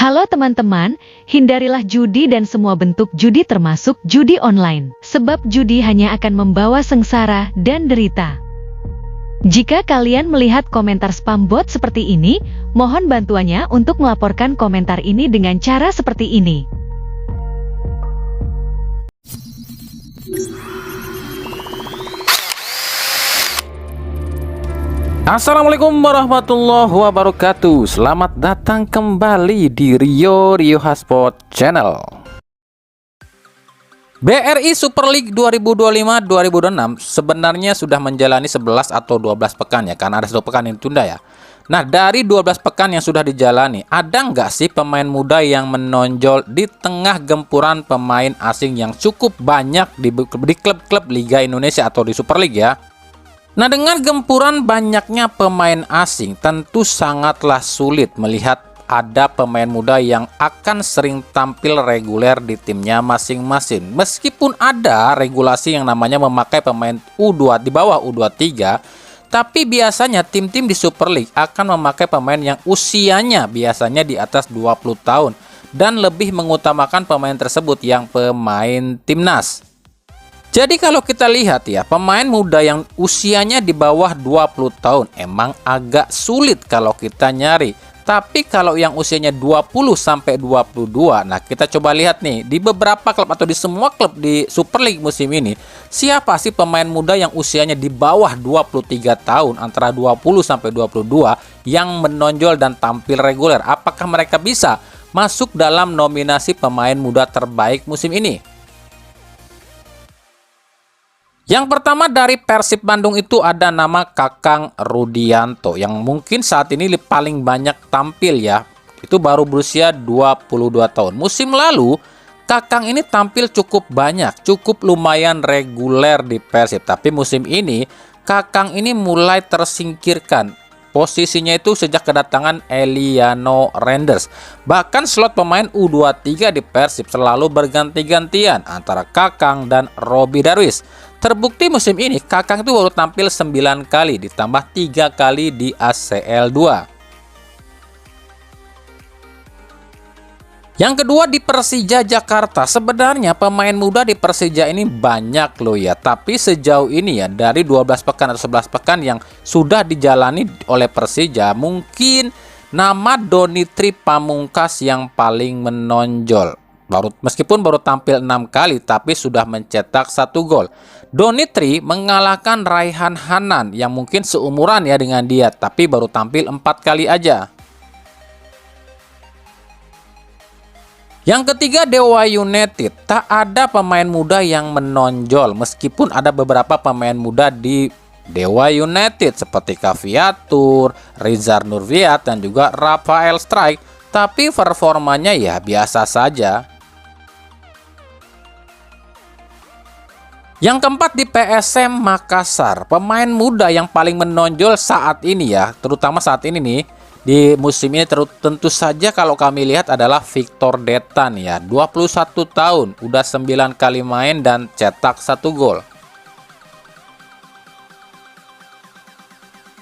Halo teman-teman, hindarilah judi dan semua bentuk judi termasuk judi online. Sebab judi hanya akan membawa sengsara dan derita. Jika kalian melihat komentar spam bot seperti ini, mohon bantuannya untuk melaporkan komentar ini dengan cara seperti ini. Assalamualaikum warahmatullahi wabarakatuh. Selamat datang kembali di Rio Hotspot Channel. BRI Super League 2025-2026 sebenarnya sudah menjalani 11 atau 12 pekan ya, karena ada 1 pekan yang ditunda ya. Nah, dari 12 pekan yang sudah dijalani, ada nggak sih pemain muda yang menonjol di tengah gempuran pemain asing yang cukup banyak di klub-klub Liga Indonesia atau di Super League ya? Nah, dengan gempuran banyaknya pemain asing, tentu sangatlah sulit melihat ada pemain muda yang akan sering tampil reguler di timnya masing-masing. Meskipun ada regulasi yang namanya memakai pemain U2 di bawah U23, tapi biasanya tim-tim di Super League akan memakai pemain yang usianya biasanya di atas 20 tahun dan lebih mengutamakan pemain tersebut yang pemain timnas. Jadi kalau kita lihat ya, pemain muda yang usianya di bawah 20 tahun emang agak sulit kalau kita nyari. Tapi kalau yang usianya 20 sampai 22, nah kita coba lihat nih di beberapa klub atau di semua klub di Super League musim ini, siapa sih pemain muda yang usianya di bawah 23 tahun antara 20 sampai 22 yang menonjol dan tampil reguler? Apakah mereka bisa masuk dalam nominasi pemain muda terbaik musim ini? Yang pertama dari Persib Bandung itu ada nama Kakang Rudianto yang mungkin saat ini paling banyak tampil ya. Itu baru berusia 22 tahun. Musim lalu Kakang ini tampil cukup banyak, cukup lumayan reguler di Persib. Tapi musim ini Kakang ini mulai tersingkirkan. Posisinya itu sejak kedatangan Eliano Renders. Bahkan slot pemain U23 di Persib selalu berganti-gantian antara Kakang dan Robby Darwish. Terbukti musim ini Kakang itu baru tampil 9 kali ditambah 3 kali di ACL 2. Yang kedua di Persija Jakarta. Sebenarnya pemain muda di Persija ini banyak loh ya. Tapi sejauh ini ya dari 12 pekan atau 11 pekan yang sudah dijalani oleh Persija, mungkin nama Donitri Pamungkas yang paling menonjol. Meskipun baru tampil 6 kali tapi sudah mencetak 1 gol. Donitri mengalahkan Raihan Hanan yang mungkin seumuran ya dengan dia, tapi baru tampil 4 kali aja. Yang ketiga Dewa United. Tak ada pemain muda yang menonjol meskipun ada beberapa pemain muda di Dewa United seperti Kaviatur, Rizar Nurviat dan juga Rafael Strike, tapi performanya ya biasa saja. Yang keempat di PSM Makassar, pemain muda yang paling menonjol saat ini ya, terutama saat ini nih, di musim ini tentu saja kalau kami lihat adalah Victor Detan ya, 21 tahun, udah 9 kali main dan cetak 1 gol.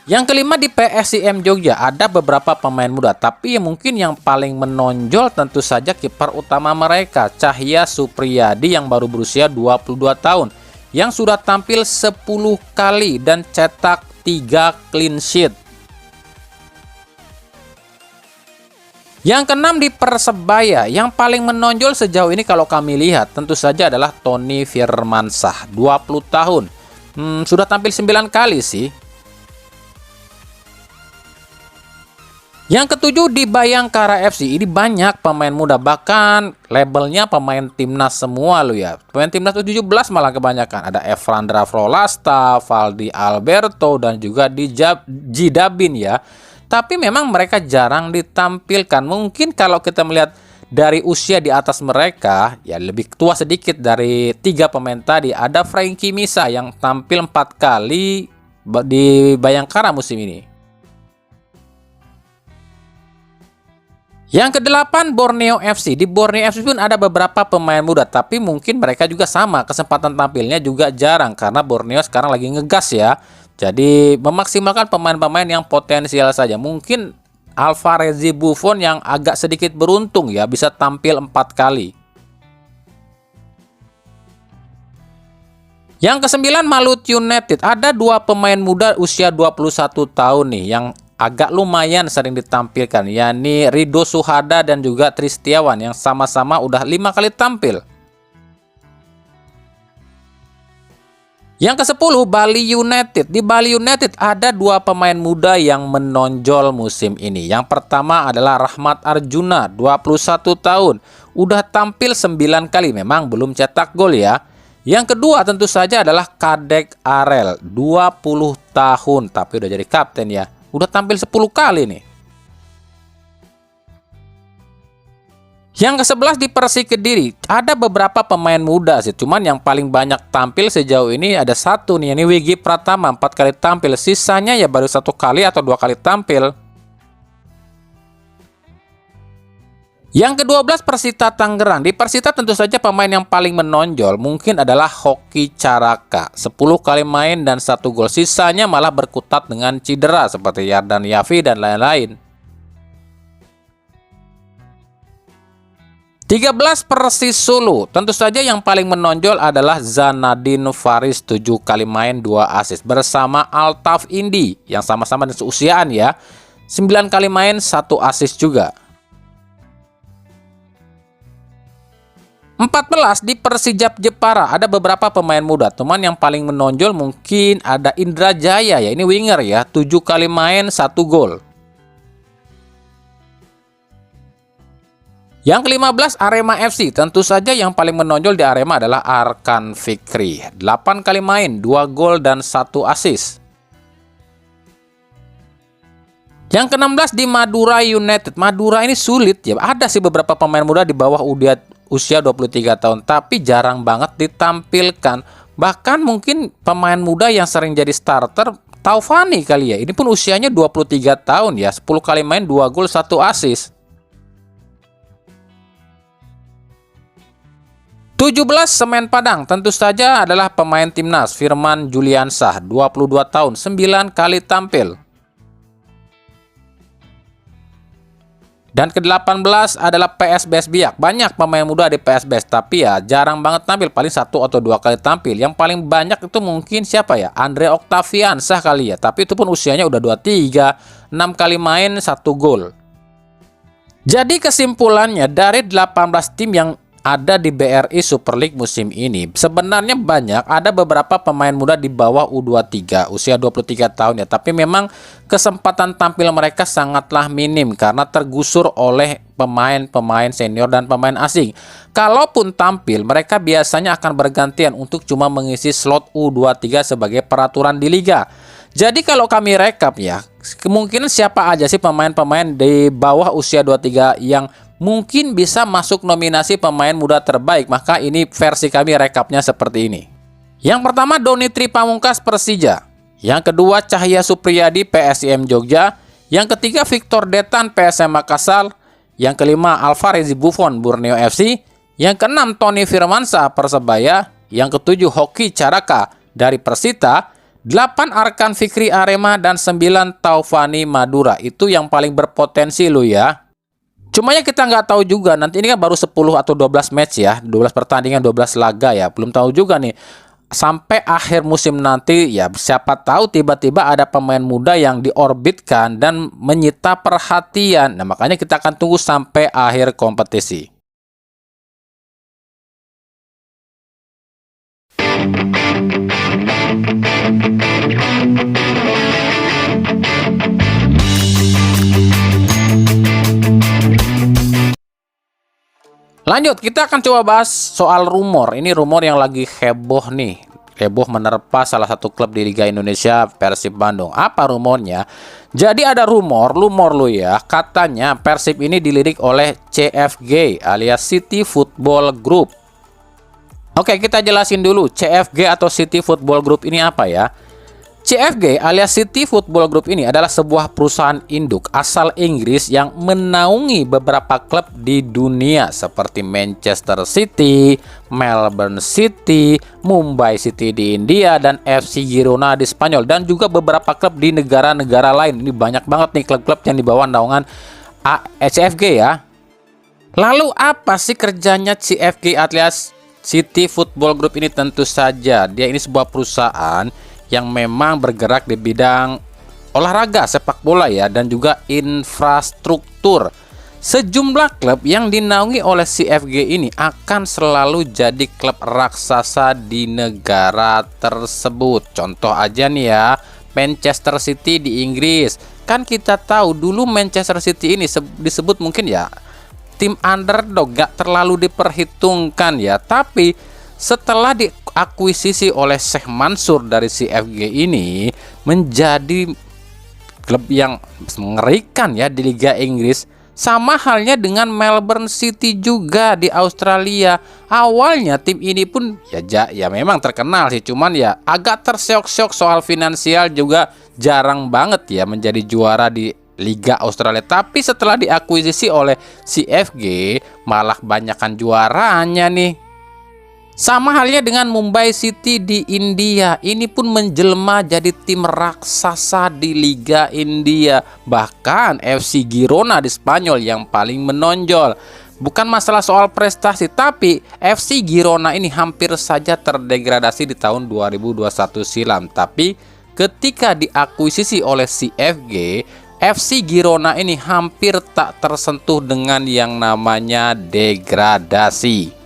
Yang kelima di PSIM Jogja, ada beberapa pemain muda, tapi mungkin yang paling menonjol tentu saja kiper utama mereka, Cahya Supriyadi yang baru berusia 22 tahun. Yang sudah tampil 10 kali dan cetak 3 clean sheet. Yang keenam di Persebaya, yang paling menonjol sejauh ini kalau kami lihat tentu saja adalah Tony Firmansyah, 20 tahun. Sudah tampil 9 kali sih. Yang ketujuh di Bayangkara FC, ini banyak pemain muda, bahkan labelnya pemain timnas semua lo ya. Pemain timnas U17 malah kebanyakan. Ada Evrandra Frolasta, Valdi Alberto dan juga Jidabin ya. Tapi memang mereka jarang ditampilkan. Mungkin kalau kita melihat dari usia di atas mereka, ya lebih tua sedikit dari 3 pemain tadi. Ada Frankie Misa yang tampil 4 kali di Bayangkara musim ini. Yang kedelapan Borneo FC. Di Borneo FC pun ada beberapa pemain muda, tapi mungkin mereka juga sama, kesempatan tampilnya juga jarang karena Borneo sekarang lagi ngegas ya. Jadi memaksimalkan pemain-pemain yang potensial saja. Mungkin Alvarez Buffon yang agak sedikit beruntung ya, bisa tampil 4 kali. Yang ke-9 Malut United, ada 2 pemain muda usia 21 tahun nih yang agak lumayan sering ditampilkan, yakni Ridho Suhada dan juga Tristiawan yang sama-sama udah 5 kali tampil. Yang ke-10 Bali United. Di Bali United ada 2 pemain muda yang menonjol musim ini. Yang pertama adalah Rahmat Arjuna, 21 tahun, udah tampil 9 kali, memang belum cetak gol ya. Yang kedua tentu saja adalah Kadek Arel, 20 tahun tapi udah jadi kapten ya. Udah tampil 10 kali nih. Yang ke-11 di Persik Kediri, ada beberapa pemain muda sih, cuman yang paling banyak tampil sejauh ini ada satu nih, ini Wigi Pratama, 4 kali tampil, sisanya ya baru 1 kali atau 2 kali tampil. Yang ke-12 Persita Tangerang. Di Persita tentu saja pemain yang paling menonjol mungkin adalah Hoki Caraka, 10 kali main dan 1 gol, sisanya malah berkutat dengan cedera seperti Yardan Yafi dan lain-lain. 13 Persis Solo. Tentu saja yang paling menonjol adalah Zanadin Faris, 7 kali main 2 assist bersama Altaf Indi yang sama-sama seusiaan ya, 9 kali main 1 assist juga. 14 di Persijap Jepara, ada beberapa pemain muda, teman yang paling menonjol mungkin ada Indra Jaya ya, ini winger ya, 7 kali main 1 gol. Yang ke-15 Arema FC, tentu saja yang paling menonjol di Arema adalah Arkan Fikri, 8 kali main 2 gol dan 1 assist. Yang ke-16 di Madura United. Madura ini sulit ya, ada sih beberapa pemain muda di bawah usia 23 tahun, tapi jarang banget ditampilkan. Bahkan mungkin pemain muda yang sering jadi starter, Taufani kali ya. Ini pun usianya 23 tahun ya, 10 kali main 2 gol 1 assist. 17 Semen Padang, tentu saja adalah pemain timnas Firman Juliansah, 22 tahun, 9 kali tampil. Dan ke-18 adalah PSBS Biak. Banyak pemain muda di PSBS, tapi ya jarang banget tampil, paling 1 atau 2 kali tampil. Yang paling banyak itu mungkin siapa ya? Andre Octaviansah kali ya, tapi itu pun usianya udah 23, 6 kali main 1 gol. Jadi kesimpulannya, dari 18 tim yang ada di BRI Super League musim ini, sebenarnya banyak, ada beberapa pemain muda di bawah U23 usia 23 tahun ya, tapi memang kesempatan tampil mereka sangatlah minim karena tergusur oleh pemain-pemain senior dan pemain asing. Kalaupun tampil, mereka biasanya akan bergantian untuk cuma mengisi slot U23 sebagai peraturan di liga. Jadi kalau kami rekap ya, kemungkinan siapa aja sih pemain-pemain di bawah usia 23 yang mungkin bisa masuk nominasi pemain muda terbaik, maka ini versi kami rekapnya seperti ini. Yang pertama Donitri Pamungkas Persija, yang kedua Cahya Supriyadi PSIM Jogja, yang ketiga Victor Detan PSM Makassar, yang kelima Alvarez Buffon Borneo FC, yang keenam Tony Firmansyah Persebaya, yang ketujuh Hoki Caraka dari Persita, 8 Arkan Fikri Arema, dan 9 Taufani Madura. Itu yang paling berpotensi lo ya. Cuma ya kita nggak tahu juga, nanti ini kan baru 10 atau 12 match ya, 12 pertandingan, 12 laga ya, belum tahu juga nih. Sampai akhir musim nanti ya, siapa tahu tiba-tiba ada pemain muda yang diorbitkan dan menyita perhatian. Nah makanya kita akan tunggu sampai akhir kompetisi. Lanjut, kita akan coba bahas soal rumor. Ini rumor yang lagi heboh nih. Heboh menerpa salah satu klub di Liga Indonesia, Persib Bandung. Apa rumornya? Jadi ada rumor lu ya, katanya Persib ini dilirik oleh CFG alias City Football Group. Oke, kita jelasin dulu CFG atau City Football Group ini apa ya. CFG alias City Football Group ini adalah sebuah perusahaan induk asal Inggris yang menaungi beberapa klub di dunia seperti Manchester City, Melbourne City, Mumbai City di India, dan FC Girona di Spanyol, dan juga beberapa klub di negara-negara lain. Ini banyak banget nih klub-klub yang di bawah naungan CFG ya. Lalu apa sih kerjanya CFG alias City Football Group ini? Tentu saja dia ini sebuah perusahaan yang memang bergerak di bidang olahraga sepak bola ya, dan juga infrastruktur. Sejumlah klub yang dinaungi oleh CFG ini akan selalu jadi klub raksasa di negara tersebut. Contoh aja nih ya, Manchester City di Inggris. Kan kita tahu dulu Manchester City ini disebut mungkin ya tim underdog, gak terlalu diperhitungkan ya. Tapi setelah diakuisisi oleh Sheikh Mansur dari CFG ini, menjadi klub yang mengerikan ya di Liga Inggris. Sama halnya dengan Melbourne City juga di Australia. Awalnya tim ini pun ya memang terkenal sih, cuman ya agak terseok-seok soal finansial, juga jarang banget ya menjadi juara di Liga Australia. Tapi setelah diakuisisi oleh CFG, malah banyakan juaranya nih. Sama halnya dengan Mumbai City di India. Ini pun menjelma jadi tim raksasa di Liga India. Bahkan FC Girona di Spanyol yang paling menonjol. Bukan masalah soal prestasi, tapi FC Girona ini hampir saja terdegradasi di tahun 2021 silam. Tapi ketika diakuisisi oleh CFG, FC Girona ini hampir tak tersentuh dengan yang namanya degradasi.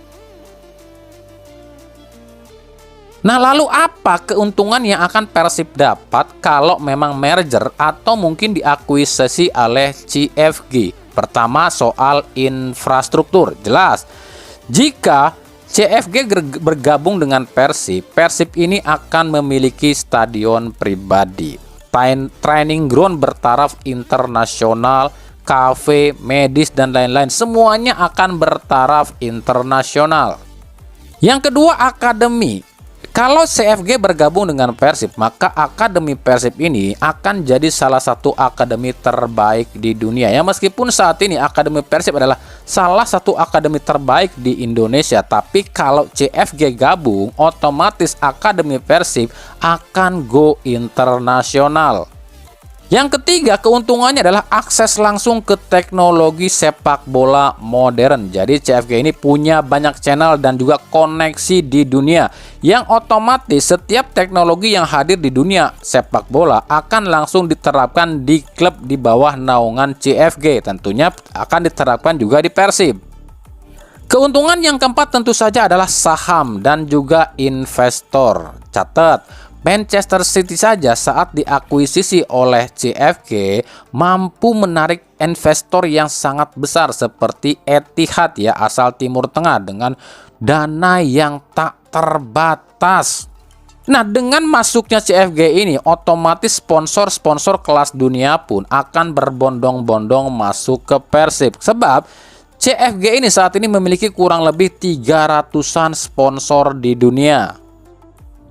Nah, lalu apa keuntungan yang akan Persib dapat kalau memang merger atau mungkin diakuisisi oleh CFG? Pertama, soal infrastruktur. Jelas, jika CFG bergabung dengan Persib, Persib ini akan memiliki stadion pribadi, training ground bertaraf internasional, kafe, medis, dan lain-lain. Semuanya akan bertaraf internasional. Yang kedua, akademi. Kalau CFG bergabung dengan Persib, maka Akademi Persib ini akan jadi salah satu akademi terbaik di dunia. Ya, meskipun saat ini Akademi Persib adalah salah satu akademi terbaik di Indonesia, tapi kalau CFG gabung, otomatis Akademi Persib akan go internasional. Yang ketiga, keuntungannya adalah akses langsung ke teknologi sepak bola modern. Jadi CFG ini punya banyak channel dan juga koneksi di dunia, yang otomatis setiap teknologi yang hadir di dunia sepak bola akan langsung diterapkan di klub di bawah naungan CFG. Tentunya akan diterapkan juga di Persib. Keuntungan yang keempat tentu saja adalah saham dan juga investor. Catat, Manchester City saja saat diakuisisi oleh CFG mampu menarik investor yang sangat besar seperti Etihad ya, asal Timur Tengah, dengan dana yang tak terbatas. Nah, dengan masuknya CFG ini, otomatis sponsor-sponsor kelas dunia pun akan berbondong-bondong masuk ke Persib. Sebab CFG ini saat ini memiliki kurang lebih 300-an sponsor di dunia.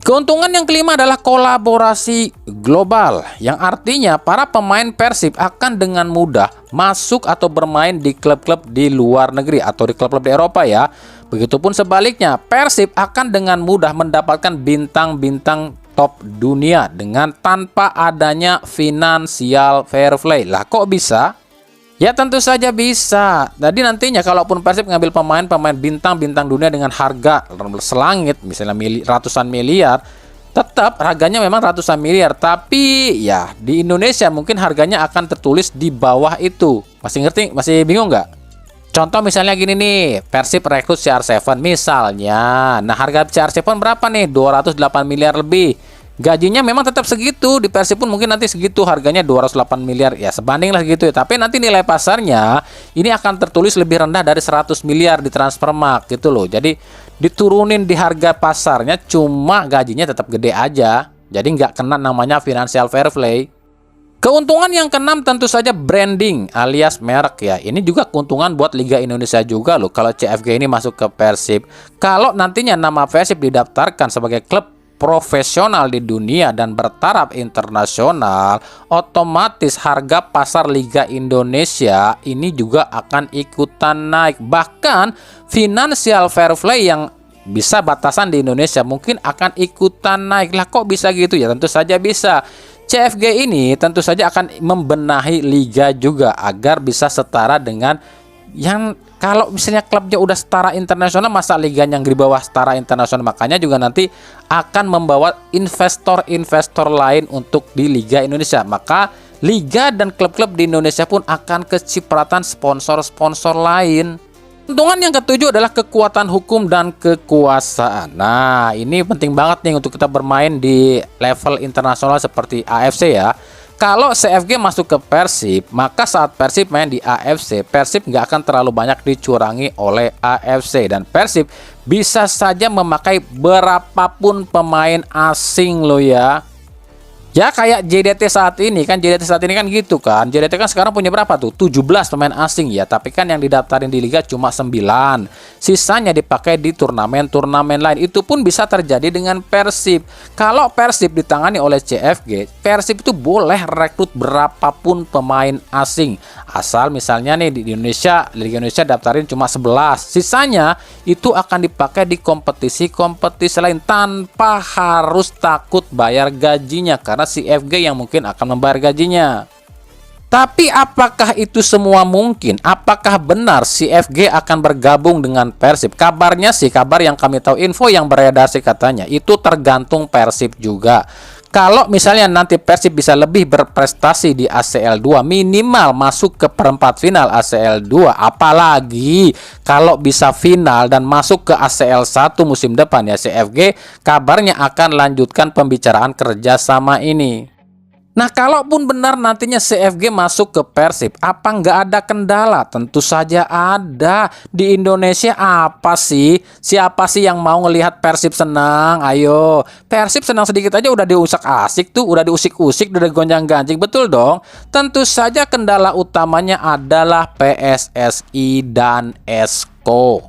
Keuntungan yang kelima adalah kolaborasi global, yang artinya para pemain Persib akan dengan mudah masuk atau bermain di klub-klub di luar negeri atau di klub-klub di Eropa ya. Begitupun sebaliknya, Persib akan dengan mudah mendapatkan bintang-bintang top dunia dengan tanpa adanya financial fair play. Lah, kok bisa? Ya, tentu saja bisa. Jadi nantinya kalaupun Persib ngambil pemain bintang-bintang dunia dengan harga selangit, misalnya ratusan miliar, tetap harganya memang ratusan miliar. Tapi ya di Indonesia mungkin harganya akan tertulis di bawah itu. Masih ngerti? Masih bingung nggak? Contoh misalnya gini nih, Persib rekrut CR7 misalnya. Nah, harga CR7 berapa nih? 208 miliar lebih. Gajinya memang tetap segitu, di Persib pun mungkin nanti segitu, harganya 208 miliar, ya sebanding lah gitu ya. Tapi nanti nilai pasarnya ini akan tertulis lebih rendah dari 100 miliar di Transfermarkt gitu loh. Jadi diturunin di harga pasarnya, cuma gajinya tetap gede aja. Jadi nggak kena namanya financial fair play. Keuntungan yang keenam tentu saja branding alias merek ya. Ini juga keuntungan buat Liga Indonesia juga loh kalau CFG ini masuk ke Persib. Kalau nantinya nama Persib didaftarkan sebagai klub profesional di dunia dan bertaraf internasional, otomatis harga pasar Liga Indonesia ini juga akan ikutan naik. Bahkan financial fair play yang bisa batasan di Indonesia mungkin akan ikutan naik. Lah kok bisa gitu ya? Tentu saja bisa. CFG ini tentu saja akan membenahi liga juga agar bisa setara dengan yang kalau misalnya klubnya udah setara internasional, masa liganya yang di bawah setara internasional. Makanya juga nanti akan membawa investor-investor lain untuk di Liga Indonesia. Maka liga dan klub-klub di Indonesia pun akan kecipratan sponsor-sponsor lain. Keuntungan yang ketujuh adalah kekuatan hukum dan kekuasaan. Nah, ini penting banget nih untuk kita bermain di level internasional seperti AFC ya. Kalau CFG masuk ke Persib, maka saat Persib main di AFC, Persib nggak akan terlalu banyak dicurangi oleh AFC. Dan Persib bisa saja memakai berapapun pemain asing loh ya. Ya kayak JDT saat ini kan, JDT saat ini kan gitu kan. JDT kan sekarang punya berapa tuh? 17 pemain asing ya, tapi kan yang didaftarin di liga cuma 9. Sisanya dipakai di turnamen-turnamen lain. Itu pun bisa terjadi dengan Persib. Kalau Persib ditangani oleh CFG, Persib itu boleh rekrut berapapun pemain asing. Asal misalnya nih di Indonesia, Liga Indonesia daftarin cuma 11. Sisanya itu akan dipakai di kompetisi-kompetisi lain tanpa harus takut bayar gajinya karena CFG yang mungkin akan membayar gajinya. Tapi apakah itu semua mungkin? Apakah benar CFG akan bergabung dengan Persib? Kabarnya sih, kabar yang kami tahu, info yang beredar sih katanya, itu tergantung Persib juga. Kalau misalnya nanti Persib bisa lebih berprestasi di ACL 2, minimal masuk ke perempat final ACL 2, apalagi kalau bisa final dan masuk ke ACL 1 musim depan ya, CFG kabarnya akan lanjutkan pembicaraan kerjasama ini. Nah, kalaupun benar nantinya CFG masuk ke Persib, apa nggak ada kendala? Tentu saja ada. Di Indonesia apa sih? Siapa sih yang mau ngelihat Persib senang? Ayo, Persib senang sedikit aja udah diusak asik tuh, udah diusik-usik, udah gonjang-ganjing, betul dong? Tentu saja kendala utamanya adalah PSSI dan Esko.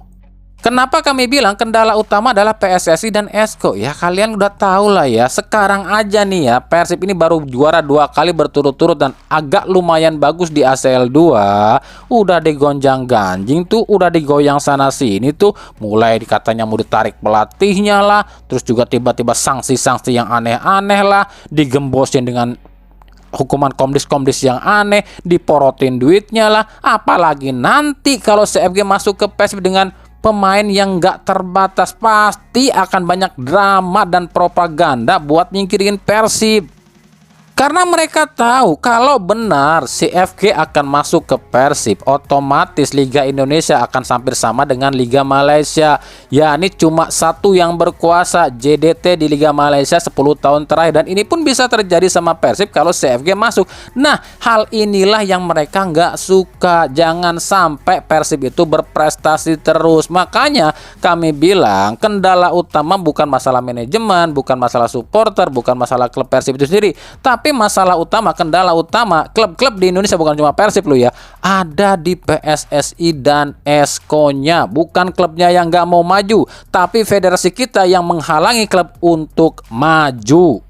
Kenapa kami bilang kendala utama adalah PSSI dan Esko? Ya kalian udah tahu lah ya. Sekarang aja nih ya, Persib ini baru juara 2 kali berturut-turut dan agak lumayan bagus di ACL 2. Udah digonjang-ganjing tuh, udah digoyang sana sini tuh. Mulai dikatanya mau ditarik pelatihnya lah, terus juga tiba-tiba sanksi-sanksi yang aneh-aneh lah, digembosin dengan hukuman komdis-komdis yang aneh, diporotin duitnya lah. Apalagi nanti kalau CFG masuk ke Persib dengan pemain yang nggak terbatas, pasti akan banyak drama dan propaganda buat nyingkirin Persib. Karena mereka tahu kalau benar CFG akan masuk ke Persib, otomatis Liga Indonesia akan hampir sama dengan Liga Malaysia. Ya, ini cuma satu yang berkuasa, JDT di Liga Malaysia 10 tahun terakhir. Dan ini pun bisa terjadi sama Persib kalau CFG masuk. Nah, hal inilah yang mereka nggak suka. Jangan sampai Persib itu berprestasi terus. Makanya kami bilang kendala utama bukan masalah manajemen, bukan masalah supporter, bukan masalah klub Persib itu sendiri, tapi masalah utama, kendala utama klub-klub di Indonesia bukan cuma Persib loh ya, ada di PSSI dan Esko-nya. Bukan klubnya yang nggak mau maju, tapi federasi kita yang menghalangi klub untuk maju.